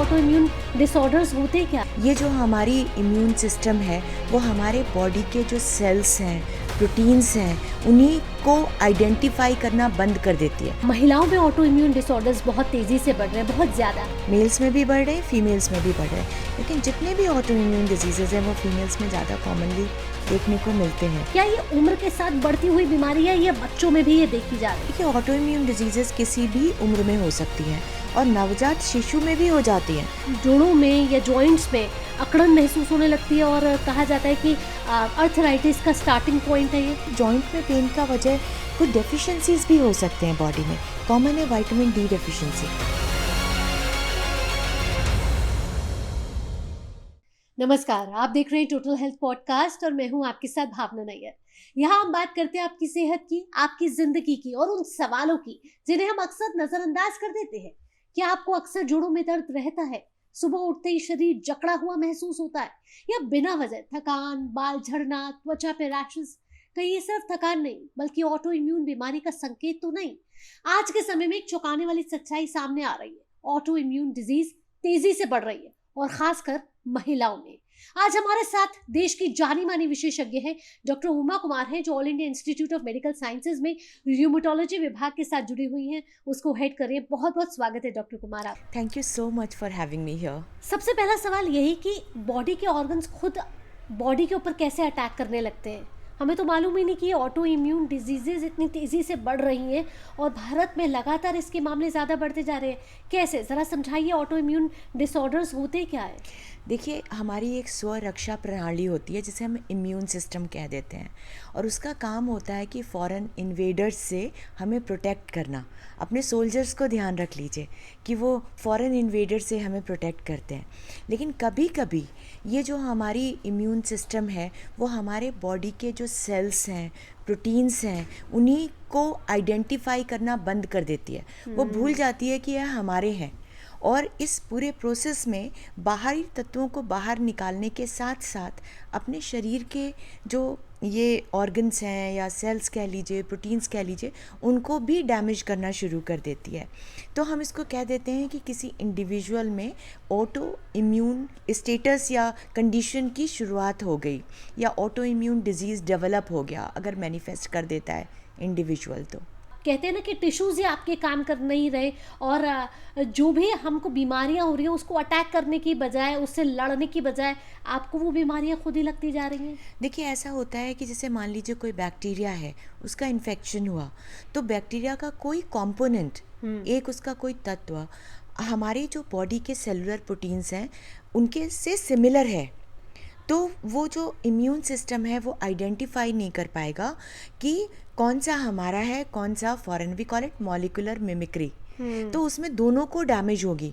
Auto immune disorders होते क्या? ये जो हमारी इम्यून सिस्टम है वो हमारे बॉडी के जो सेल्स हैं, प्रोटीन्स हैं, उन्हीं को आइडेंटिफाई करना बंद कर देती है। महिलाओं में ऑटो इम्यून डिसऑर्डर्स बहुत तेजी से बढ़ रहे हैं, बहुत ज्यादा। मेल्स में भी बढ़ रहे हैं, फीमेल्स में भी बढ़ रहे हैं, लेकिन जितने भी ऑटो इम्यून डिजीजेज हैं वो फीमेल्स में ज़्यादा कॉमनली देखने को मिलते हैं। क्या ये उम्र के साथ बढ़ती हुई बीमारी है या बच्चों में भी ये देखी जा रही है? देखिए, ऑटो इम्यून डिजीजेज किसी भी उम्र में हो सकती हैं और नवजात शिशु में भी हो जाती हैं। जोड़ों में या जॉइंट्स में अकड़न महसूस होने लगती है और कहा जाता है कि अर्थराइटिस का स्टार्टिंग पॉइंट है ये। जॉइंट में पेन का वजह कुछ डेफिशिएंसीज भी हो सकते हैं बॉडी में। कॉमन है विटामिन डी डेफिशिएंसी। नमस्कार, आप देख रहे हैं टोटल हेल्थ पॉडकास्ट और मैं हूं आपके साथ भावना नैयर। यहाँ हम बात करते हैं आपकी सेहत की, आपकी जिंदगी की और उन सवालों की जिन्हें हम अक्सर नजरअंदाज कर देते हैं। क्या आपको अक्सर जोड़ों में दर्द रहता है? सुबह उठते ही शरीर जकड़ा हुआ महसूस होता है या बिना वजह थकान, बाल झड़ना, त्वचा पे रैशेस? कहीं ये सिर्फ थकान नहीं बल्कि ऑटो इम्यून बीमारी का संकेत तो नहीं? आज के समय में एक चौंकाने वाली सच्चाई सामने आ रही है। ऑटो इम्यून डिजीज तेजी से बढ़ रही है और खासकर महिलाओं में। आज हमारे साथ देश की जानी मानी विशेषज्ञ हैं डॉक्टर उमा कुमार हैं, जो all India institute of medical sciences में र्यूमेटोलॉजी विभाग के साथ जुड़ी हुई हैं। उसको हेड कर रही हैं। बहुत बहुत स्वागत है डॉक्टर कुमार आप। Thank you so much for having me here. सबसे पहला सवाल यही कि बॉडी के ऑर्गन्स खुद बॉडी के ऊपर कैसे अटैक करने लगते हैं? हमें तो मालूम ही नहीं कि ऑटो इम्यून डिजीजेज इतनी तेज़ी से बढ़ रही हैं और भारत में लगातार इसके मामले ज़्यादा बढ़ते जा रहे हैं। कैसे, ज़रा समझाइए, ऑटो इम्यून डिसऑर्डर्स होते क्या है? देखिए, हमारी एक स्वरक्षा प्रणाली होती है जिसे हम इम्यून सिस्टम कह देते हैं, और उसका काम होता है कि फॉरेन इन्वेडर्स से हमें प्रोटेक्ट करना। अपने सोल्जर्स को ध्यान रख लीजिए कि वो फॉरेन इन्वेडर से हमें प्रोटेक्ट करते हैं। लेकिन कभी कभी ये जो हमारी इम्यून सिस्टम है वो हमारे बॉडी के जो सेल्स हैं, प्रोटीन्स हैं, उन्हीं को आइडेंटिफाई करना बंद कर देती है। वो भूल जाती है कि यह हमारे हैं, और इस पूरे प्रोसेस में बाहरी तत्वों को बाहर निकालने के साथ साथ अपने शरीर के जो ये ऑर्गन्स हैं या सेल्स कह लीजिए, प्रोटीन्स कह लीजिए, उनको भी डैमेज करना शुरू कर देती है। तो हम इसको कह देते हैं कि किसी इंडिविजुअल में ऑटो इम्यून स्टेटस या कंडीशन की शुरुआत हो गई, या ऑटो इम्यून डिजीज़ डेवलप हो गया अगर मैनिफेस्ट कर देता है इंडिविजुअल। तो कहते हैं ना कि टिश्यूज़ ही आपके काम कर नहीं रहे और जो भी हमको बीमारियां हो रही हैं उसको अटैक करने की बजाय, उससे लड़ने की बजाय आपको वो बीमारियां खुद ही लगती जा रही हैं। देखिए, ऐसा होता है कि जैसे मान लीजिए कोई बैक्टीरिया है, उसका इन्फेक्शन हुआ, तो बैक्टीरिया का कोई कंपोनेंट, एक उसका कोई तत्व हमारे जो बॉडी के सेलुलर प्रोटीन्स हैं उनके से सिमिलर है, तो वो जो इम्यून सिस्टम है वो आइडेंटिफाई नहीं कर पाएगा कि कौन सा हमारा है, कौन सा foreign. We call it molecular mimicry. तो उसमें दोनों को डैमेज होगी।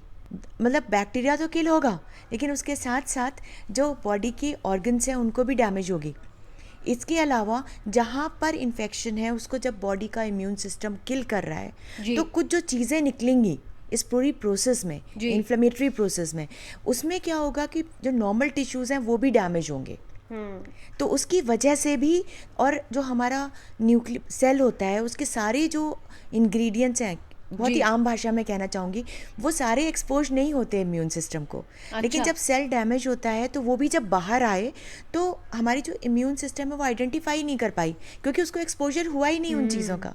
मतलब बैक्टीरिया तो किल होगा, लेकिन उसके साथ साथ जो बॉडी की ऑर्गन्स हैं उनको भी डैमेज होगी। इसके अलावा जहाँ पर इन्फेक्शन है उसको जब बॉडी का इम्यून सिस्टम किल कर रहा है तो कुछ जो चीज़ें निकलेंगी इस पूरी प्रोसेस में, इन्फ्लेमेटरी प्रोसेस में, उसमें क्या होगा कि जो नॉर्मल टिश्यूज़ हैं वो भी डैमेज होंगे। तो उसकी वजह से भी, और जो हमारा सेल होता है उसके सारे जो इंग्रेडिएंट्स हैं, बहुत ही आम भाषा में कहना चाहूँगी, वो सारे एक्सपोज नहीं होते इम्यून सिस्टम को। लेकिन जब सेल डैमेज होता है तो वो भी जब बाहर आए तो हमारी जो इम्यून सिस्टम है वो आइडेंटिफाई नहीं कर पाई, क्योंकि उसको एक्सपोजर हुआ ही नहीं उन चीज़ों का,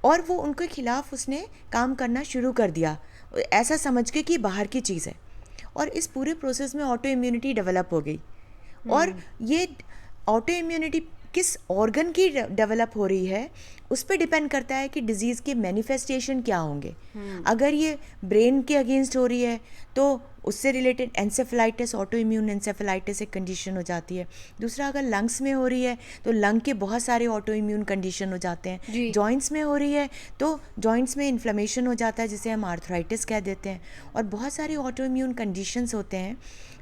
और वो उनके खिलाफ उसने काम करना शुरू कर दिया, ऐसा समझ के कि बाहर की चीज़ है। और इस पूरे प्रोसेस में ऑटो इम्यूनिटी डेवलप हो गई। और ये ऑटो इम्यूनिटी किस ऑर्गन की डेवलप हो रही है उस पर डिपेंड करता है कि डिजीज़ के मैनिफेस्टेशन क्या होंगे। अगर ये ब्रेन के अगेंस्ट हो रही है तो उससे related encephalitis, auto immune encephalitis एक कंडीशन हो जाती है। दूसरा, अगर लंग्स में हो रही है तो लंग के बहुत सारे ऑटो इम्यून कंडीशन हो जाते हैं। जॉइंट्स में हो रही है तो जॉइंट्स में इन्फ्लेमेशन हो जाता है जिसे हम आर्थराइटिस कह देते हैं। और बहुत सारे ऑटो इम्यून कंडीशंस होते हैं,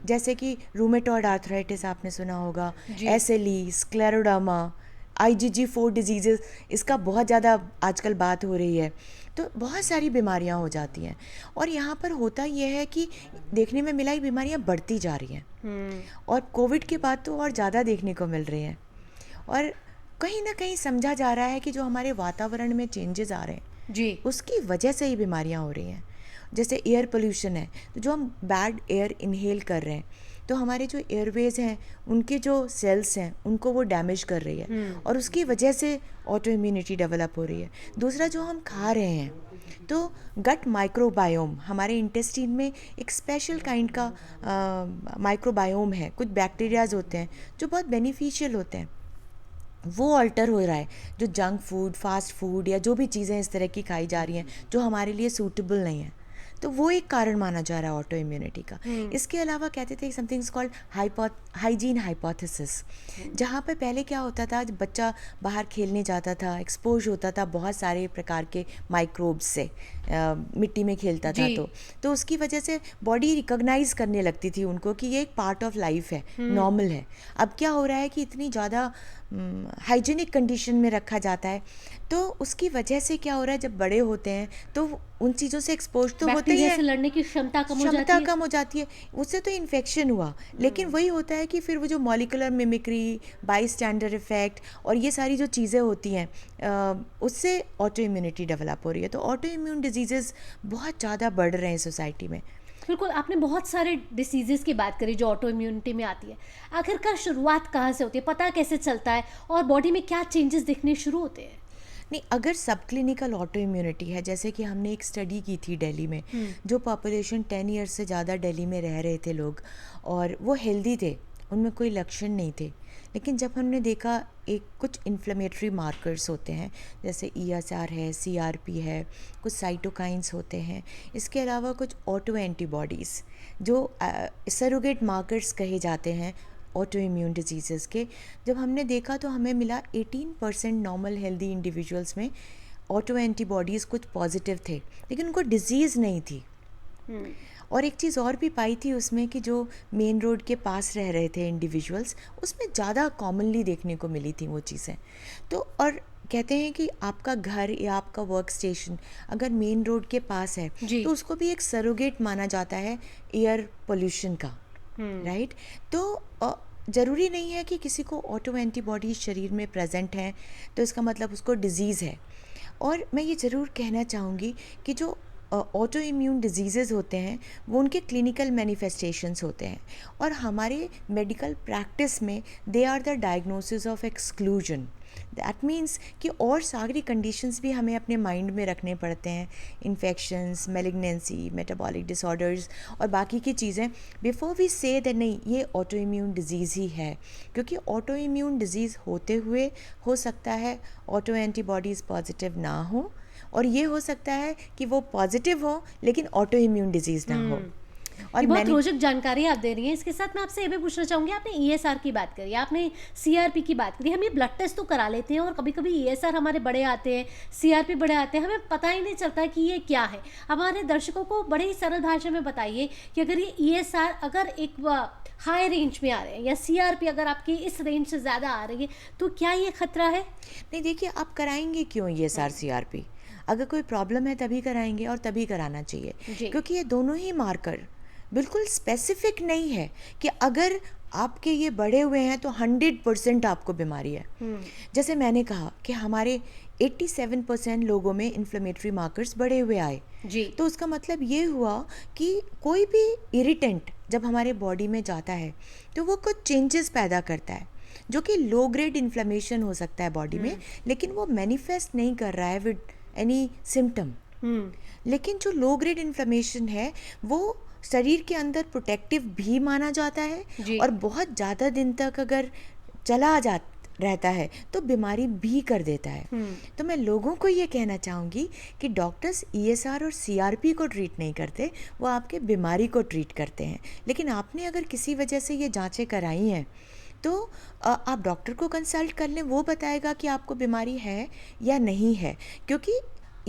जैसे कि रूमेटॉइड आर्थराइटिस आपने सुना होगा, SLE, स्क्लेरोडर्मा, IgG4 डिजीज़ेस, इसका बहुत ज़्यादा आजकल बात हो रही है। तो बहुत सारी बीमारियां हो जाती हैं, और यहाँ पर होता यह है कि देखने में मिलाई बीमारियां बढ़ती जा रही हैं, और कोविड के बाद तो और ज़्यादा देखने को मिल रही हैं। और कहीं ना कहीं समझा जा रहा है कि जो हमारे वातावरण में चेंजेस आ रहे हैं उसकी वजह से ही बीमारियां हो रही हैं। जैसे एयर पोल्यूशन है, तो जो हम बैड एयर इनहेल कर रहे हैं तो हमारे जो एयरवेज हैं उनके जो सेल्स हैं उनको वो डैमेज कर रही है और उसकी वजह से ऑटो इम्यूनिटी डेवलप हो रही है। दूसरा, जो हम खा रहे हैं, तो गट माइक्रोबायोम, हमारे इंटेस्टाइन में एक स्पेशल काइंड का माइक्रोबायोम है, कुछ बैक्टीरियाज होते हैं जो बहुत बेनिफिशियल होते हैं, वो अल्टर हो रहा है। जो जंक फूड, फास्ट फूड या जो भी चीज़ें इस तरह की खाई जा रही हैं जो हमारे लिए सूटेबल नहीं है, तो वो एक कारण माना जा रहा है ऑटो इम्यूनिटी का। इसके अलावा कहते थे something is called hygiene hypothesis, जहाँ पे पहले क्या होता था, जब बच्चा बाहर खेलने जाता था, एक्सपोज होता था बहुत सारे प्रकार के माइक्रोब्स से, मिट्टी में खेलता था, तो उसकी वजह से बॉडी रिकॉग्नाइज करने लगती थी उनको कि ये एक पार्ट ऑफ लाइफ है, नॉर्मल है। अब क्या हो रहा है कि इतनी ज़्यादा हाइजीनिक कंडीशन में रखा जाता है, तो उसकी वजह से क्या हो रहा है, जब बड़े होते हैं तो उन चीज़ों से एक्सपोज तो होते ही हैं, लड़ने की क्षमता कम हो जाती है, उससे तो इन्फेक्शन हुआ। लेकिन वही होता है कि फिर वो जो molecular mimicry, by standard effect और ये सारी जो चीज़ें होती हैं, उससे ऑटो इम्यूनिटी डेवलप हो रही है। तो ऑटो इम्यून डिजीज़ेस बहुत ज़्यादा बढ़ रहे हैं सोसाइटी में। बिल्कुल, आपने बहुत सारे डिसीजेस की बात करी जो ऑटो इम्यूनिटी में आती है। आखिरकार शुरुआत कहाँ से होती है, पता कैसे चलता है और बॉडी में क्या चेंजेस दिखने शुरू होते हैं? नहीं, अगर सब क्लिनिकल ऑटो इम्यूनिटी है, जैसे कि हमने एक स्टडी की थी दिल्ली में, जो पॉपुलेशन 10 ईयर्स से ज़्यादा दिल्ली में रह रहे थे लोग और वो हेल्दी थे, उनमें कोई लक्षण नहीं थे, लेकिन जब हमने देखा एक कुछ इन्फ्लेमेटरी मार्कर्स होते हैं, जैसे ESR है, CRP है, कुछ साइटोकाइंस होते हैं, इसके अलावा कुछ ऑटो एंटीबॉडीज़ जो सरोगेट मार्कर्स कहे जाते हैं ऑटो इम्यून डिजीज़ेस के, जब हमने देखा तो हमें मिला 18% नॉर्मल हेल्दी इंडिविजुअल्स में ऑटो एंटीबॉडीज़ कुछ पॉजिटिव थे, लेकिन उनको डिजीज़ नहीं थी। और एक चीज़ और भी पाई थी उसमें कि जो मेन रोड के पास रह रहे थे इंडिविजुअल्स, उसमें ज़्यादा कॉमनली देखने को मिली थी वो चीज़ें। तो और कहते हैं कि आपका घर या आपका वर्क स्टेशन अगर मेन रोड के पास है तो उसको भी एक सरोगेट माना जाता है एयर पोल्यूशन का, राइट? तो ज़रूरी नहीं है कि किसी को ऑटो एंटीबॉडीज शरीर में प्रेजेंट हैं तो इसका मतलब उसको डिज़ीज़ है। और मैं ये ज़रूर कहना चाहूँगी कि जो ऑटो इम्यून डिजीज़ेज़ होते हैं वो उनके क्लिनिकल मैनिफेस्टेशंस होते हैं, और हमारे मेडिकल प्रैक्टिस में they are the diagnosis of exclusion. That means कि और सारी कंडीशंस भी हमें अपने माइंड में रखने पड़ते हैं, इन्फेक्शंस, मेलिग्नेंसी, मेटाबॉलिक डिसऑर्डर्स और बाकी की चीज़ें, बिफोर वी से दैट नहीं ये ऑटो इम्यून डिजीज़ ही है। क्योंकि ऑटो इम्यून डिजीज़ होते हुए हो सकता है ऑटो एंटीबॉडीज़ पॉजिटिव ना हो, और ये हो सकता है कि वो पॉजिटिव हो लेकिन ऑटो इम्यून डिजीज़ ना हो। और बहुत रोचक जानकारी आप दे रही हैं। इसके साथ मैं आपसे ये भी पूछना चाहूँगी, आपने ESR की बात करी, आपने CRP की बात करी। हम ये ब्लड टेस्ट तो करा लेते हैं और कभी कभी ESR हमारे बड़े आते हैं, CRP बड़े आते हैं, हमें पता ही नहीं चलता कि ये क्या है। हमारे दर्शकों को बड़े ही सरल भाषा में बताइए कि अगर ये ESR अगर एक हाई रेंज में आ रहे हैं या CRP अगर आपकी इस रेंज से ज़्यादा आ रही है तो क्या ये खतरा है? नहीं, देखिए, आप कराएंगे क्यों ESR CRP? अगर कोई प्रॉब्लम है तभी कराएंगे और तभी कराना चाहिए, क्योंकि ये दोनों ही मार्कर बिल्कुल स्पेसिफिक नहीं है कि अगर आपके ये बढ़े हुए हैं तो 100% आपको बीमारी है। जैसे मैंने कहा कि हमारे 87% लोगों में इन्फ्लेमेटरी मार्कर्स बढ़े हुए आए जी, तो उसका मतलब ये हुआ कि कोई भी इरिटेंट जब हमारे बॉडी में जाता है तो वो कुछ चेंजेस पैदा करता है, जो कि लो ग्रेड इन्फ्लेमेशन हो सकता है बॉडी में, लेकिन वो मैनिफेस्ट नहीं कर रहा है विद एनी सिम्टम। लेकिन जो लो ग्रेड इन्फ्लेमेशन है वो शरीर के अंदर प्रोटेक्टिव भी माना जाता है और बहुत ज़्यादा दिन तक अगर चला रहता है तो बीमारी भी कर देता है। तो मैं लोगों को ये कहना चाहूँगी कि डॉक्टर्स ESR और CRP को ट्रीट नहीं करते, वो आपके बीमारी को ट्रीट करते हैं। लेकिन आपने अगर किसी वजह से ये जांचें कराई हैं तो आप डॉक्टर को कंसल्ट कर लें, वो बताएगा कि आपको बीमारी है या नहीं है। क्योंकि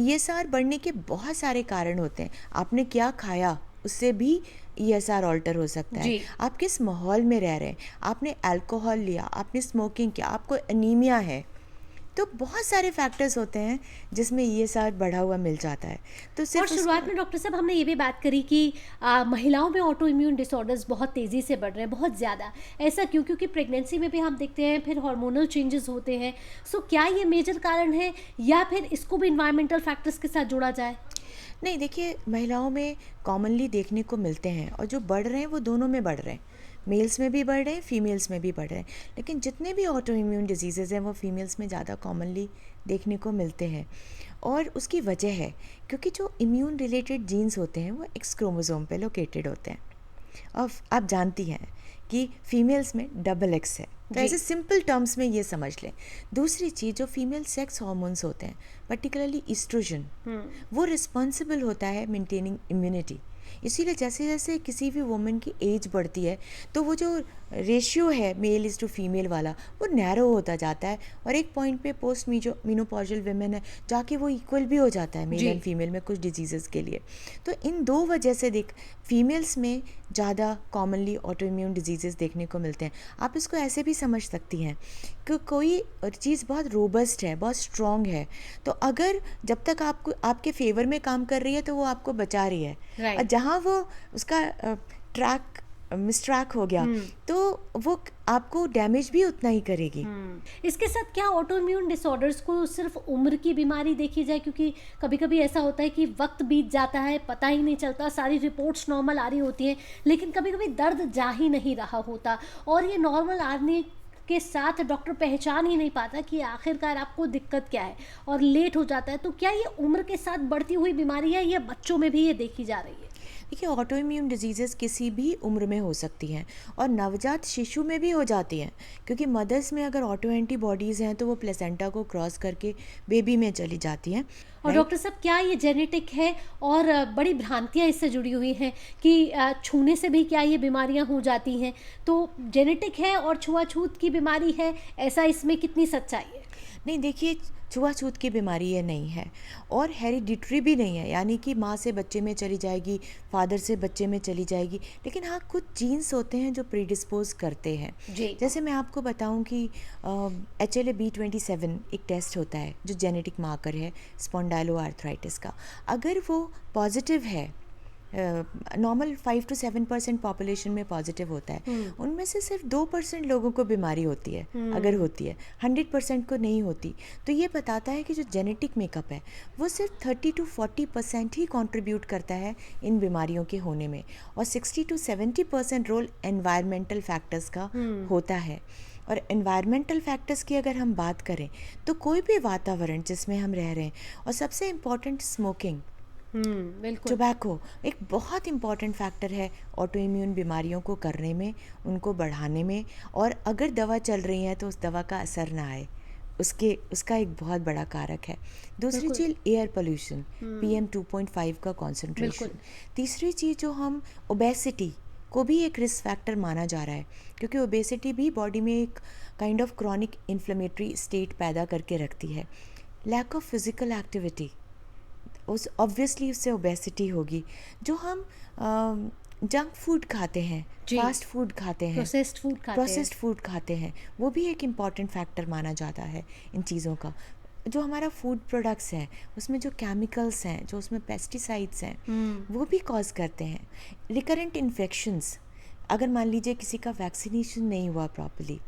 ESR बढ़ने के बहुत सारे कारण होते हैं। आपने क्या खाया उससे भी ESR ऑल्टर हो सकता है। आप किस माहौल में रह रहे हैं, आपने अल्कोहल लिया, आपने स्मोकिंग किया, आपको एनीमिया है, तो बहुत सारे फैक्टर्स होते हैं जिसमें ESR बढ़ा हुआ मिल जाता है। तो और शुरुआत में डॉक्टर साहब हमने ये भी बात करी कि महिलाओं में ऑटो इम्यून डिसऑर्डर्स बहुत तेज़ी से बढ़ रहे हैं, बहुत ज़्यादा। ऐसा क्यों? क्योंकि प्रेगनेंसी में भी हम देखते हैं फिर हार्मोनल चेंजेस होते हैं। सो क्या ये मेजर कारण है या फिर इसको भी इन्वायरमेंटल फैक्टर्स के साथ जोड़ा जाए? नहीं देखिए, महिलाओं में कॉमनली देखने को मिलते हैं और जो बढ़ रहे हैं वो दोनों में बढ़ रहे हैं, मेल्स में भी बढ़ रहे हैं, फीमेल्स में भी बढ़ रहे हैं। लेकिन जितने भी ऑटो इम्यून डिजीज़ेज़ हैं वो फीमेल्स में ज़्यादा कॉमनली देखने को मिलते हैं। और उसकी वजह है क्योंकि जो इम्यून रिलेटेड जीन्स होते हैं वो एक्स क्रोमोसोम पे लोकेटेड होते हैं। और आप जानती हैं कि फीमेल्स में डबल एक्स है, तो जी। ऐसे सिंपल टर्म्स में ये समझ लें। दूसरी चीज़, जो फीमेल सेक्स हार्मोन्स होते हैं, पर्टिकुलरली ईस्ट्रोजन, वो रिस्पॉन्सिबल होता है मेंटेनिंग इम्यूनिटी। इसीलिए जैसे जैसे किसी भी वुमेन की एज बढ़ती है तो वो जो रेशियो है मेल इज़ टू फीमेल वाला वो नैरो होता जाता है, और एक पॉइंट पे पोस्ट मीनोपॉजल विमेन है जाके वो इक्वल भी हो जाता है मेल जी। एंड फीमेल में कुछ डिजीज़ेस के लिए। तो इन दो वजह से देख फीमेल्स में ज़्यादा कॉमनली ऑटो इम्यून डिजीज़ेस देखने को मिलते हैं। आप इसको ऐसे भी समझ सकती हैं कि कोई चीज़ बहुत रोबस्ट है, बहुत स्ट्रॉन्ग है, तो अगर जब तक आपको आपके फेवर में काम कर रही है तो वो आपको बचा रही है, Right. और जहाँ वो उसका ट्रैक मिसट्रैक हो गया तो वो आपको डैमेज भी उतना ही करेगी। इसके साथ क्या ऑटो इम्यून डिसऑर्डर्स को सिर्फ उम्र की बीमारी देखी जाए? क्योंकि कभी कभी ऐसा होता है कि वक्त बीत जाता है, पता ही नहीं चलता, सारी रिपोर्ट्स नॉर्मल आ रही होती हैं, लेकिन कभी कभी दर्द जा ही नहीं रहा होता और ये नॉर्मल आदमी के साथ डॉक्टर पहचान ही नहीं पाता कि आखिरकार आपको दिक्कत क्या है और लेट हो जाता है। तो क्या ये उम्र के साथ बढ़ती हुई बीमारी है या बच्चों में भी ये देखी जा रही है? देखिए, ऑटो इम्यून डिजीज़ेस किसी भी उम्र में हो सकती हैं और नवजात शिशु में भी हो जाती हैं, क्योंकि मदर्स में अगर ऑटो एंटीबॉडीज़ हैं तो वो प्लेसेंटा को क्रॉस करके बेबी में चली जाती हैं। और डॉक्टर साहब, क्या ये जेनेटिक है? और बड़ी भ्रांतियां इससे जुड़ी हुई हैं कि छूने से भी क्या ये बीमारियां हो जाती हैं? तो जेनेटिक है और छुआछूत की बीमारी है, ऐसा इसमें कितनी सच्चाई है? नहीं देखिए, छुआछूत की बीमारी ये नहीं है और हेरिडिटरी भी नहीं है, यानी कि माँ से बच्चे में चली जाएगी, फादर से बच्चे में चली जाएगी। लेकिन हाँ, कुछ जीन्स होते हैं जो प्रीडिस्पोज करते हैं। जी। जैसे मैं आपको बताऊं कि HLA-B27 एक टेस्ट होता है जो जेनेटिक मार्कर है स्पॉन्डाइलोआर्थराइटिस का। अगर वो पॉजिटिव है, नॉर्मल 5 to 7% पॉपुलेशन में पॉजिटिव होता है, उनमें से सिर्फ 2% लोगों को बीमारी होती है, अगर होती है, 100% को नहीं होती। तो ये बताता है कि जो जेनेटिक मेकअप है वो सिर्फ 30 to 40% ही कंट्रीब्यूट करता है इन बीमारियों के होने में, और 60 to 70% रोल एनवायरमेंटल फैक्टर्स का होता है। और एनवायरमेंटल फैक्टर्स की अगर हम बात करें तो कोई भी वातावरण जिसमें हम रह रहे हैं, और सबसे इम्पॉर्टेंट स्मोकिंग, बिल्कुल। टोबैको एक बहुत इम्पॉर्टेंट फैक्टर है ऑटो इम्यून बीमारियों को करने में, उनको बढ़ाने में। और अगर दवा चल रही है तो उस दवा का असर ना आए, उसका एक बहुत बड़ा कारक है। दूसरी बिल्कुल। चीज़ एयर पोल्यूशन, PM 2.5 का कॉन्सेंट्रेशन। बिल्कुल। तीसरी चीज़ जो हम ओबेसिटी को भी एक रिस्क फैक्टर माना जा रहा है, क्योंकि ओबेसिटी भी बॉडी में एक kind of chronic inflammatory state पैदा करके रखती है। लैक ऑफ फिजिकल एक्टिविटी, उस ऑब्वियसली उससे ओबेसिटी होगी। जो हम जंक फूड खाते हैं, जी। फास्ट फूड खाते हैं, प्रोसेस्ड फूड खाते हैं, वो भी एक इम्पॉर्टेंट फैक्टर माना जाता है इन चीज़ों का। जो हमारा फूड प्रोडक्ट्स हैं उसमें जो केमिकल्स हैं, जो उसमें पेस्टिसाइड्स हैं, वो भी कॉज करते हैं रिकरेंट इन्फेक्शंस। अगर मान लीजिए किसी का वैक्सीनेशन नहीं हुआ प्रॉपर्ली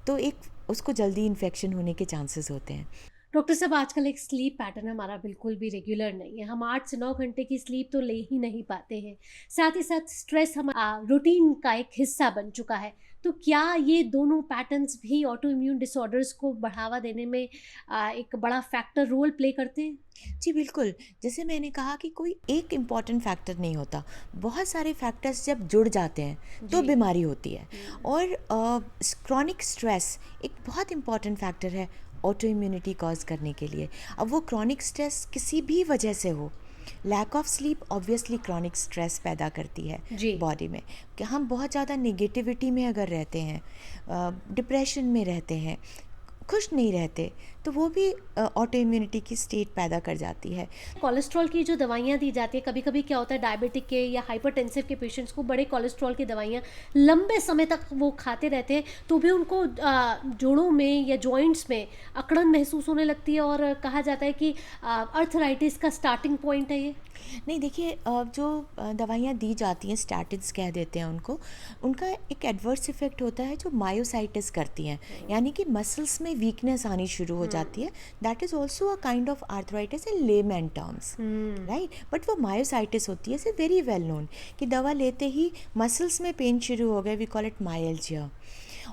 तो एक उसको जल्दी इन्फेक्शन होने के चांसेस होते हैं। डॉक्टर साहब, आजकल एक स्लीप पैटर्न हमारा बिल्कुल भी रेगुलर नहीं है। हम 8 से 9 घंटे की स्लीप तो ले ही नहीं पाते हैं। साथ ही साथ स्ट्रेस हमारा रूटीन का एक हिस्सा बन चुका है। तो क्या ये दोनों पैटर्न्स भी ऑटो इम्यून डिसऑर्डर्स को बढ़ावा देने में एक बड़ा फैक्टर रोल प्ले करते हैं? जी बिल्कुल, जैसे मैंने कहा कि कोई एक इम्पॉर्टेंट फैक्टर नहीं होता, बहुत सारे फैक्टर्स जब जुड़ जाते हैं तो जी। बीमारी होती है। और क्रॉनिक स्ट्रेस एक बहुत इम्पॉर्टेंट फैक्टर है ऑटो इम्यूनिटी कॉज करने के लिए। अब वो क्रॉनिक स्ट्रेस किसी भी वजह से हो, lack of sleep obviously chronic stress पैदा करती है जी। बॉडी में, कि हम बहुत ज़्यादा नेगेटिविटी में अगर रहते हैं, डिप्रेशन में रहते हैं, खुश नहीं रहते, तो वो भी ऑटो इम्यूनिटी की स्टेट पैदा कर जाती है। कोलेस्ट्रॉल की जो दवाइयाँ दी जाती है, कभी कभी क्या होता है डायबिटिक के या हाइपरटेंसिव के पेशेंट्स को बड़े कोलेस्ट्रॉल की दवाइयाँ लंबे समय तक वो खाते रहते हैं तो भी उनको जोड़ों में या जॉइंट्स में अकड़न महसूस होने लगती है और कहा जाता है कि अर्थराइटिस का स्टार्टिंग पॉइंट है ये। नहीं देखिए, जो दवाइयाँ दी जाती हैं, स्टैटिन्स कह देते हैं उनको, उनका एक एडवर्स इफेक्ट होता है जो मायोसाइटिस करती हैं, यानी कि मसल्स में वीकनेस आनी शुरू हो जाती है, that is also a kind of arthritis in layman terms, right. But वो मायोसाइटिस होती है, इसे वेरी वेल नोन कि दवा लेते ही मसल्स में पेन शुरू हो गए, वी कॉल इट मायल्जिया।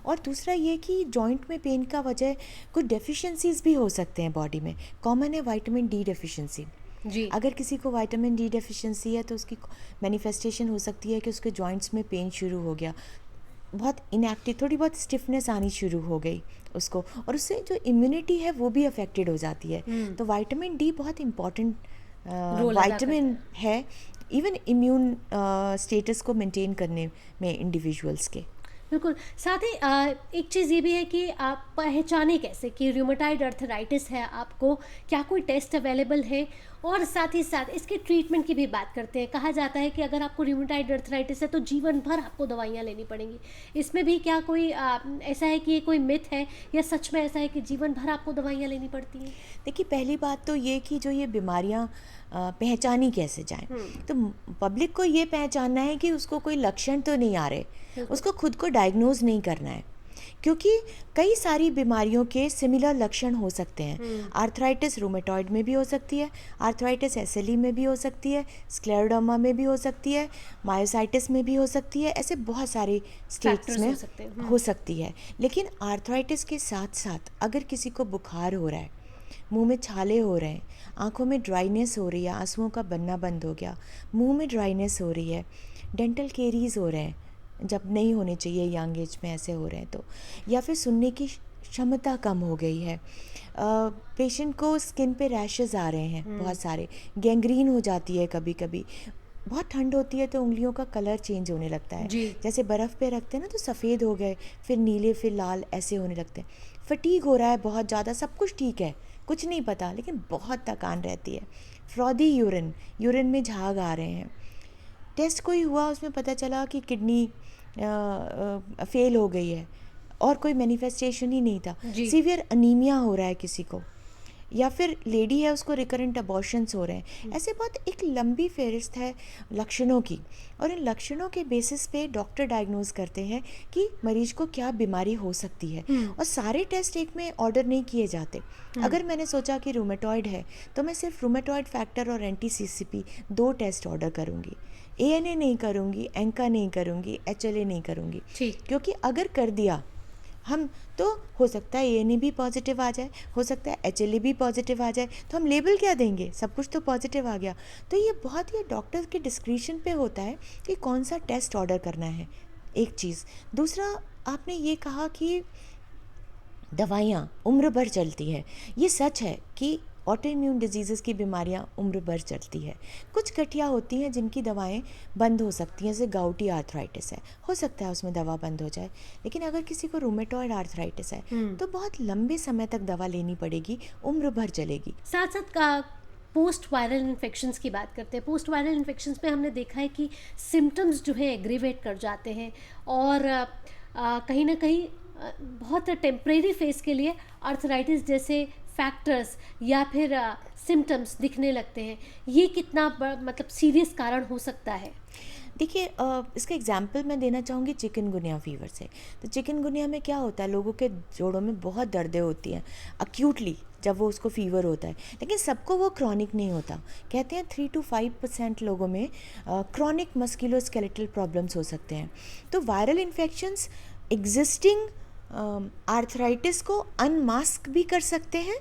और दूसरा ये कि जॉइंट में पेन का वजह कुछ डेफिशिएंसीज भी हो सकते हैं बॉडी में। कॉमन है विटामिन डी डेफिशिएंसी। जी। अगर किसी को विटामिन डी डेफिशिएंसी है तो उसकी मैनिफेस्टेशन हो सकती है कि उसके जॉइंट्स में पेन शुरू हो गया, बहुत इनएक्टिव, थोड़ी बहुत स्टिफनेस आनी शुरू हो गई उसको, और उससे जो इम्यूनिटी है वो भी अफेक्टेड हो जाती है। तो विटामिन डी बहुत इम्पॉर्टेंट विटामिन है इवन इम्यून स्टेटस को मेंटेन करने में इंडिविजुअल्स के। बिल्कुल। साथ ही एक चीज़ ये भी है कि आप पहचाने कैसे कि रूमेटाइड अर्थराइटिस है आपको, क्या कोई टेस्ट अवेलेबल है, और साथ ही साथ इसके ट्रीटमेंट की भी बात करते हैं। कहा जाता है कि अगर आपको रूमेटाइड अर्थराइटिस है तो जीवन भर आपको दवाइयाँ लेनी पड़ेंगी। इसमें भी क्या कोई ऐसा है कि ये कोई मिथ है या सच में ऐसा है कि जीवन भर आपको दवाइयाँ लेनी पड़ती हैं? देखिए, पहली बात तो ये कि जो ये बीमारियां पहचानी कैसे जाएं, तो पब्लिक को ये पहचानना है कि उसको कोई लक्षण तो नहीं आ रहे, उसको खुद को डायग्नोज नहीं करना है, क्योंकि कई सारी बीमारियों के सिमिलर लक्षण हो सकते हैं। आर्थराइटिस रूमेटॉइड में भी हो सकती है, आर्थराइटिस एसएलई में भी हो सकती है, स्क्लेरोडर्मा में भी हो सकती है, मायोसाइटिस में भी हो सकती है, ऐसे बहुत सारे स्टेट्स में हो सकती है। लेकिन आर्थराइटिस के साथ साथ अगर किसी को बुखार हो रहा है, मुंह में छाले हो रहे हैं, आंखों में ड्राइनेस हो रही है, आंसुओं का बनना बंद हो गया, मुंह में ड्राइनेस हो रही है, डेंटल केरीज हो रहे हैं जब नहीं होने चाहिए, यंग एज में ऐसे हो रहे हैं तो, या फिर सुनने की क्षमता कम हो गई है, पेशेंट को स्किन पे रैशेस आ रहे हैं बहुत सारे, गैंग्रीन हो जाती है कभी कभी, बहुत ठंड होती है तो उंगलियों का कलर चेंज होने लगता है, जैसे बर्फ़ पे रखते हैं ना तो सफ़ेद हो गए, फिर नीले, फिर लाल, ऐसे होने लगते हैं। फटीग हो रहा है बहुत ज़्यादा, सब कुछ ठीक है, कुछ नहीं पता, लेकिन बहुत थकान रहती है। फ्रॉदी यूरिन में झाग आ रहे हैं, टेस्ट कोई हुआ उसमें पता चला कि किडनी फेल हो गई है और कोई मैनिफेस्टेशन ही नहीं था, सीवियर अनीमिया हो रहा है किसी को, या फिर लेडी है उसको रिकरेंट अबॉर्शंस हो रहे हैं। ऐसे बहुत एक लंबी फहरिस्त है लक्षणों की, और इन लक्षणों के बेसिस पे डॉक्टर डायग्नोज करते हैं कि मरीज को क्या बीमारी हो सकती है, और सारे टेस्ट एक में ऑर्डर नहीं किए जाते। अगर मैंने सोचा कि रूमेटॉइड है तो मैं सिर्फ रूमेटॉइड फैक्टर और एंटी सीसीपी 2 टेस्ट ऑर्डर करूँगी, ANA नहीं करूँगी, एंका नहीं करूँगी, HLA नहीं करूँगी, क्योंकि अगर कर दिया हम तो हो सकता है ANA भी पॉजिटिव आ जाए, हो सकता है HLA भी पॉजिटिव आ जाए, तो हम लेबल क्या देंगे, सब कुछ तो पॉजिटिव आ गया। तो ये बहुत ही डॉक्टर के डिस्क्रिशन पे होता है कि कौन सा टेस्ट ऑर्डर करना है, एक चीज़। दूसरा, आपने ये कहा कि दवाइयाँ उम्र भर चलती है, ये सच है कि ऑटो इम्यून डिजीज़ की बीमारियां उम्र भर चलती है। कुछ गठिया होती हैं जिनकी दवाएं बंद हो सकती हैं, जैसे गाउटी आर्थराइटिस है, हो सकता है उसमें दवा बंद हो जाए, लेकिन अगर किसी को रूमेटॉइड आर्थराइटिस है तो बहुत लंबे समय तक दवा लेनी पड़ेगी, उम्र भर चलेगी। साथ साथ पोस्ट वायरल इन्फेक्शंस की बात करते हैं। पोस्ट वायरल इन्फेक्शंस में हमने देखा है कि सिम्टम्स जो है एग्रीवेट कर जाते हैं, और कहीं ना कहीं बहुत टेम्परेरी फेस के लिए आर्थराइटिस जैसे फैक्टर्स या फिर सिम्टम्स दिखने लगते हैं। ये कितना मतलब सीरियस कारण हो सकता है? देखिए, इसका एग्जाम्पल मैं देना चाहूँगी चिकनगुनिया फीवर से। तो चिकनगुनिया में क्या होता है, लोगों के जोड़ों में बहुत दर्दें होती हैं अक्यूटली जब वो उसको फीवर होता है, लेकिन सबको वो क्रॉनिक नहीं होता। कहते हैं 3 to 5% लोगों में क्रॉनिक मस्कुलोस्केलेटल प्रॉब्लम्स हो सकते हैं। तो वायरल इन्फेक्शंस एग्जिस्टिंग आर्थराइटिस को अनमास्क भी कर सकते हैं,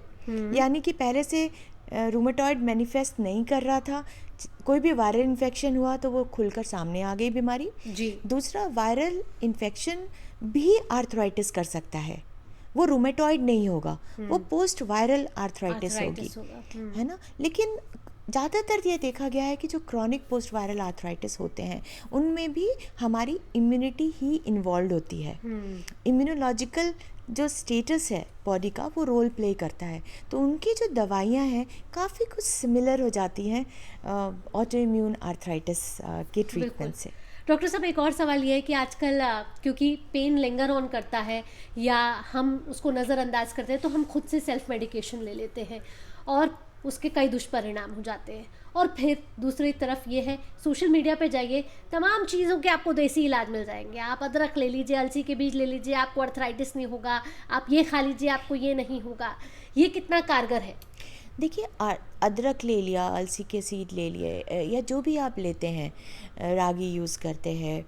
यानी कि पहले से रूमेटॉइड मैनिफेस्ट नहीं कर रहा था, कोई भी वायरल इन्फेक्शन हुआ तो वो खुलकर सामने आ गई बीमारी जी। दूसरा, वायरल इन्फेक्शन भी आर्थराइटिस कर सकता है, वो रूमेटॉइड नहीं होगा, वो पोस्ट वायरल आर्थराइटिस होगी, है ना। लेकिन ज़्यादातर ये देखा गया है कि जो क्रॉनिक पोस्ट वायरल आर्थराइटिस होते हैं उनमें भी हमारी इम्यूनिटी ही इन्वॉल्व होती है। इम्यूनोलॉजिकल जो स्टेटस है बॉडी का वो रोल प्ले करता है, तो उनकी जो दवाइयाँ हैं काफ़ी कुछ सिमिलर हो जाती हैं ऑटो इम्यून आर्थराइटिस के ट्रीटमेंट से। डॉक्टर साहब, एक और सवाल ये है कि आजकल क्योंकि पेन लिंगर ऑन करता है या हम उसको नज़रअंदाज करते हैं, तो हम खुद से सेल्फ मेडिकेशन ले लेते हैं और उसके कई दुष्परिणाम हो जाते हैं। और फिर दूसरी तरफ ये है, सोशल मीडिया पे जाइए, तमाम चीज़ों के आपको देसी इलाज मिल जाएंगे। आप अदरक ले लीजिए, अलसी के बीज ले लीजिए, आपको अर्थराइटिस नहीं होगा, आप ये खा लीजिए, आपको ये नहीं होगा। ये कितना कारगर है? देखिए, अदरक ले लिया, अलसी के सीड ले लिए, या जो भी आप लेते हैं, रागी यूज़ करते हैं,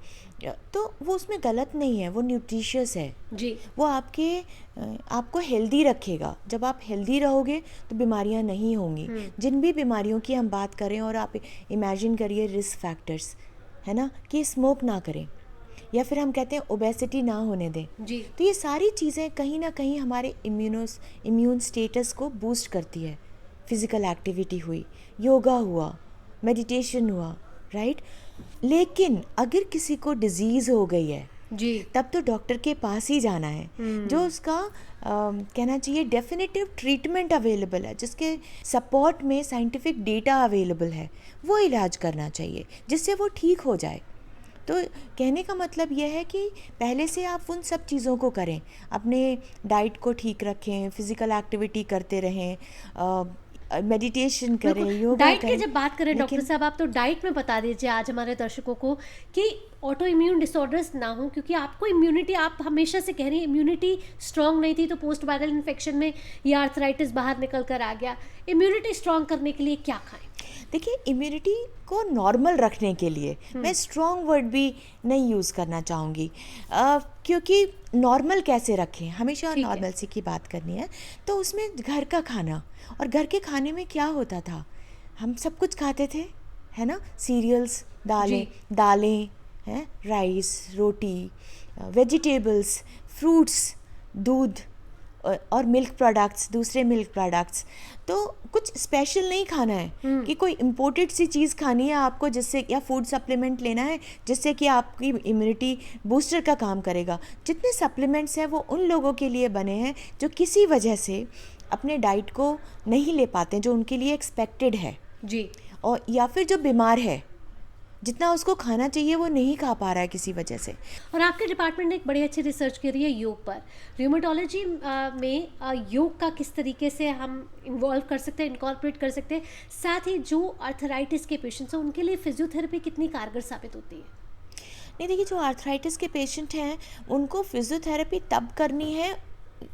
तो वो उसमें गलत नहीं है, वो न्यूट्रिशियस है जी। वो आपको हेल्दी रखेगा। जब आप हेल्दी रहोगे तो बीमारियां नहीं होंगी। जिन भी बीमारियों की हम बात करें, और आप इमेजिन करिए रिस्क फैक्टर्स, है ना, कि स्मोक ना करें, या फिर हम कहते हैं ओबेसिटी ना होने दें, जी। तो ये सारी चीज़ें कहीं ना कहीं हमारे इम्यून स्टेटस को बूस्ट करती है। फिज़िकल एक्टिविटी हुई, योगा हुआ, मेडिटेशन हुआ, राइट। लेकिन अगर किसी को डिजीज़ हो गई है जी, तब तो डॉक्टर के पास ही जाना है, जो उसका कहना चाहिए डेफिनेटिव ट्रीटमेंट अवेलेबल है, जिसके सपोर्ट में साइंटिफिक डेटा अवेलेबल है, वो इलाज करना चाहिए जिससे वो ठीक हो जाए। तो कहने का मतलब यह है कि पहले से आप उन सब चीज़ों को करें, अपने डाइट को ठीक रखें, फिज़िकल एक्टिविटी करते रहें, मेडिटेशन करें, योगा डाइट की करें। जब बात करें डॉक्टर साहब, आप तो डाइट में बता दीजिए आज हमारे दर्शकों को कि ऑटो इम्यून डिसऑर्डर्स ना हो, क्योंकि आपको इम्यूनिटी, आप हमेशा से कह रही हैं इम्यूनिटी स्ट्रांग नहीं थी, तो पोस्ट वायरल इन्फेक्शन में ये आर्थराइटिस बाहर निकल कर आ गया। इम्यूनिटी स्ट्रांग करने के लिए क्या खाएं? देखिए, इम्यूनिटी को नॉर्मल रखने के लिए मैं स्ट्रॉन्ग वर्ड भी नहीं यूज़ करना चाहूँगी, क्योंकि नॉर्मल कैसे रखें, हमेशा नॉर्मल सी की बात करनी है। तो उसमें घर का खाना, और घर के खाने में क्या होता था, हम सब कुछ खाते थे, है ना, सीरियल्स, दालें हैं, राइस, रोटी, वेजिटेबल्स, फ्रूट्स, दूध और मिल्क प्रोडक्ट्स, दूसरे मिल्क प्रोडक्ट्स। तो कुछ स्पेशल नहीं खाना है कि कोई इम्पोर्टेड सी चीज़ खानी है आपको, जिससे, या फूड सप्लीमेंट लेना है जिससे कि आपकी इम्यूनिटी बूस्टर का काम करेगा। जितने सप्लीमेंट्स हैं वो उन लोगों के लिए बने हैं जो किसी वजह से अपने डाइट को नहीं ले पाते, जो उनके लिए एक्सपेक्टेड है जी, और या फिर जो बीमार है, जितना उसको खाना चाहिए वो नहीं खा पा रहा है किसी वजह से। और आपके डिपार्टमेंट ने एक बड़ी अच्छी रिसर्च करी है योग पर। र्यूमेटोलॉजी में योग का किस तरीके से हम इन्वॉल्व कर सकते हैं, इनकॉर्पोरेट कर सकते हैं, साथ ही जो आर्थराइटिस के पेशेंट्स हैं उनके लिए फिजियोथेरेपी कितनी कारगर साबित होती है? नहीं, देखिए, जो आर्थराइटिस के पेशेंट हैं उनको फिजियोथेरेपी तब करनी है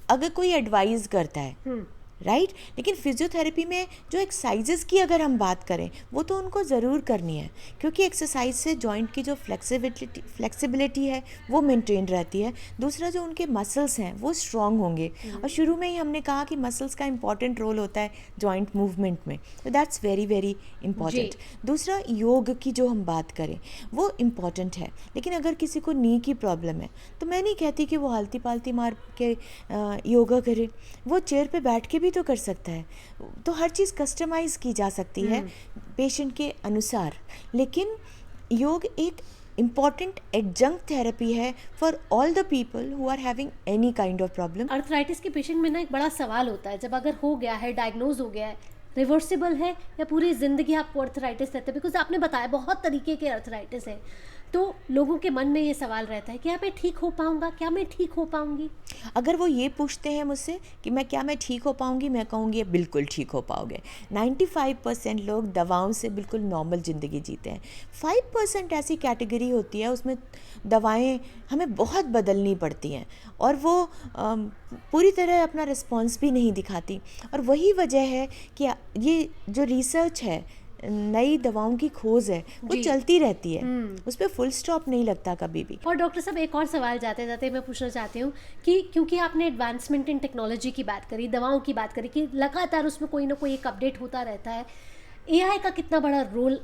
अगर कोई एडवाइस करता है, राइट। लेकिन फिजियोथेरेपी में जो एक्सरसाइजेस की अगर हम बात करें, वो तो उनको ज़रूर करनी है, क्योंकि एक्सरसाइज से जॉइंट की जो फ्लेक्सिबिलिटी है वो मेंटेन रहती है। दूसरा, जो उनके मसल्स हैं वो स्ट्रॉन्ग होंगे, और शुरू में ही हमने कहा कि मसल्स का इंपॉर्टेंट रोल होता है जॉइंट मूवमेंट में, तो दैट्स वेरी वेरी इंपॉर्टेंट। दूसरा, योग की जो हम बात करें वो इम्पॉर्टेंट है, लेकिन अगर किसी को नी की प्रॉब्लम है तो मैं नहीं कहती कि वो हल्ती पालती मार के योगा करे, वो चेयर पे बैठ के भी तो कर सकता है। तो हर चीज़ कस्टमाइज की जा सकती है पेशेंट के अनुसार, लेकिन योग एक इम्पॉर्टेंट एडजंक्ट थेरेपी है for all the people who are having any kind of problem. Arthritis के पेशेंट में ना एक बड़ा सवाल होता है, जब अगर हो गया है, डायग्नोज हो गया है, रिवर्सिबल है या पूरी ज़िंदगी आपको आर्थराइटिस रहता है? बिकॉज आपने बताया बहुत तरीके के आर्थराइटिस है, तो लोगों के मन में ये सवाल रहता है कि क्या मैं ठीक हो पाऊंगा, क्या मैं ठीक हो पाऊंगी? अगर वो ये पूछते हैं मुझसे कि क्या मैं ठीक हो पाऊंगी, मैं कहूँगी बिल्कुल ठीक हो पाओगे। 95% लोग दवाओं से बिल्कुल नॉर्मल ज़िंदगी जीते हैं। 5% ऐसी कैटेगरी होती है उसमें दवाएं हमें बहुत बदलनी पड़ती हैं, और वो पूरी तरह अपना रिस्पॉन्स भी नहीं दिखाती। और वही वजह है कि ये जो रिसर्च है, नई दवाओं की खोज है, वो चलती रहती है, उस पर फुल स्टॉप नहीं लगता कभी भी। और डॉक्टर साहब, एक और सवाल जाते जाते मैं पूछना चाहती हूँ कि क्योंकि आपने एडवांसमेंट इन टेक्नोलॉजी की बात करी, दवाओं की बात करी, कि लगातार उसमें कोई ना कोई एक अपडेट होता रहता है, एआई का कितना बड़ा रोल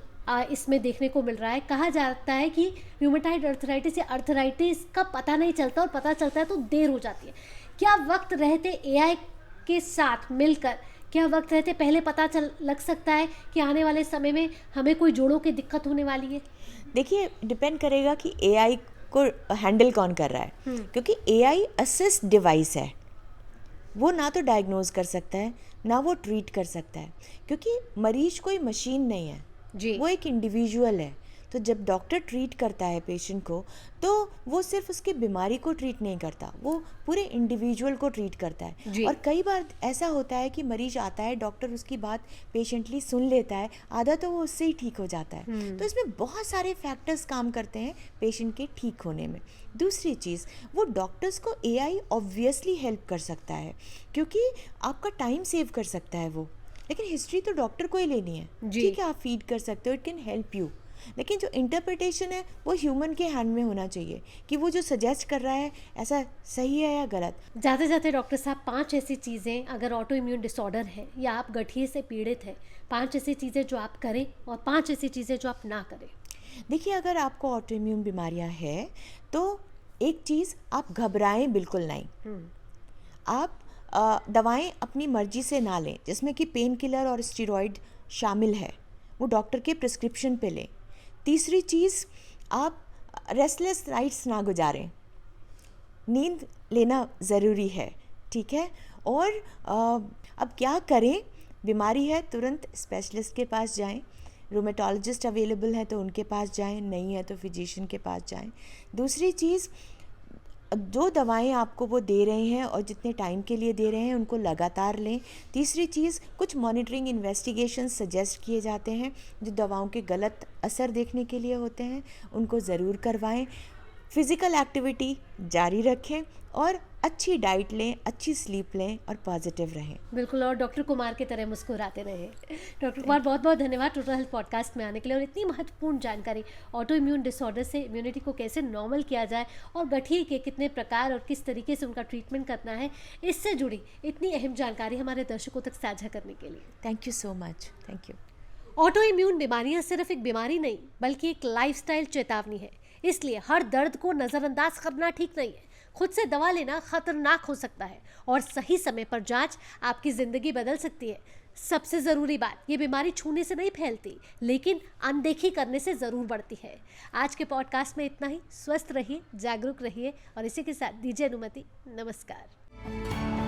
इसमें देखने को मिल रहा है? कहा जाता है कि र्यूमेटॉइड आर्थराइटिस या आर्थराइटिस का पता नहीं चलता, और पता चलता है तो देर हो जाती है। क्या वक्त रहते एआई के साथ मिलकर, क्या वक्त रहते पहले पता लग सकता है कि आने वाले समय में हमें कोई जोड़ों की दिक्कत होने वाली है? देखिए, डिपेंड करेगा कि एआई को हैंडल कौन कर रहा है, क्योंकि एआई असिस्ट डिवाइस है, वो ना तो डायग्नोज कर सकता है ना वो ट्रीट कर सकता है, क्योंकि मरीज कोई मशीन नहीं है जी, वो एक इंडिविजुअल है। तो जब डॉक्टर ट्रीट करता है पेशेंट को, तो वो सिर्फ उसकी बीमारी को ट्रीट नहीं करता, वो पूरे इंडिविजुअल को ट्रीट करता है। और कई बार ऐसा होता है कि मरीज आता है, डॉक्टर उसकी बात पेशेंटली सुन लेता है, आधा तो वो उससे ही ठीक हो जाता है। तो इसमें बहुत सारे फैक्टर्स काम करते हैं पेशेंट के ठीक होने में। दूसरी चीज़, वो डॉक्टर्स को एआई ऑब्वियसली हेल्प कर सकता है, क्योंकि आपका टाइम सेव कर सकता है वो, लेकिन हिस्ट्री तो डॉक्टर को ही लेनी है। ठीक है, आप फीड कर सकते हो, इट कैन हेल्प यू, लेकिन जो इंटरप्रिटेशन है वो ह्यूमन के हैंड में होना चाहिए कि वो जो सजेस्ट कर रहा है ऐसा सही है या गलत। जाते जाते डॉक्टर साहब, 5 ऐसी चीज़ें, अगर ऑटो इम्यून डिसऑर्डर है या आप गठिए से पीड़ित है, 5 ऐसी चीज़ें जो आप करें और 5 ऐसी चीज़ें जो आप ना करें। देखिए, अगर आपको ऑटो इम्यून बीमारियां हैं तो एक चीज़, आप घबराएं बिल्कुल नहीं। आप दवाएं अपनी मर्जी से ना लें, जिसमें कि पेन किलर और स्टेरॉइड शामिल है, वो डॉक्टर के प्रिस्क्रिप्शन पे लें। तीसरी चीज़, आप रेस्टलेस नाइट्स ना गुजारें, नींद लेना ज़रूरी है, ठीक है। और अब क्या करें, बीमारी है तुरंत स्पेशलिस्ट के पास जाएं, रूमेटोलॉजिस्ट अवेलेबल है तो उनके पास जाएं, नहीं है तो फिजिशियन के पास जाएं। दूसरी चीज़, जो दवाएं आपको वो दे रहे हैं और जितने टाइम के लिए दे रहे हैं उनको लगातार लें। तीसरी चीज़, कुछ मॉनिटरिंग इन्वेस्टिगेशन सजेस्ट किए जाते हैं जो दवाओं के गलत असर देखने के लिए होते हैं, उनको ज़रूर करवाएं। फिज़िकल एक्टिविटी जारी रखें और अच्छी डाइट लें, अच्छी स्लीप लें और पॉजिटिव रहें। बिल्कुल, और डॉक्टर कुमार की तरह मुस्कुराते रहें। डॉक्टर कुमार, बहुत बहुत धन्यवाद टोटल हेल्थ पॉडकास्ट में आने के लिए और इतनी महत्वपूर्ण जानकारी, ऑटो इम्यून डिसऑर्डर से इम्यूनिटी को कैसे नॉर्मल किया जाए और गठिए के कितने प्रकार और किस तरीके से उनका ट्रीटमेंट करना है, इससे जुड़ी इतनी अहम जानकारी हमारे दर्शकों तक साझा करने के लिए thank you so much. Thank you. Auto immune बीमारियां सिर्फ एक बीमारी नहीं बल्कि एक लाइफस्टाइल चेतावनी है, इसलिए हर दर्द को नज़रअंदाज करना ठीक नहीं है। खुद से दवा लेना खतरनाक हो सकता है और सही समय पर जांच आपकी ज़िंदगी बदल सकती है। सबसे ज़रूरी बात, ये बीमारी छूने से नहीं फैलती, लेकिन अनदेखी करने से ज़रूर बढ़ती है। आज के पॉडकास्ट में इतना ही। स्वस्थ रहिए, जागरूक रहिए और इसी के साथ दीजिए अनुमति। नमस्कार।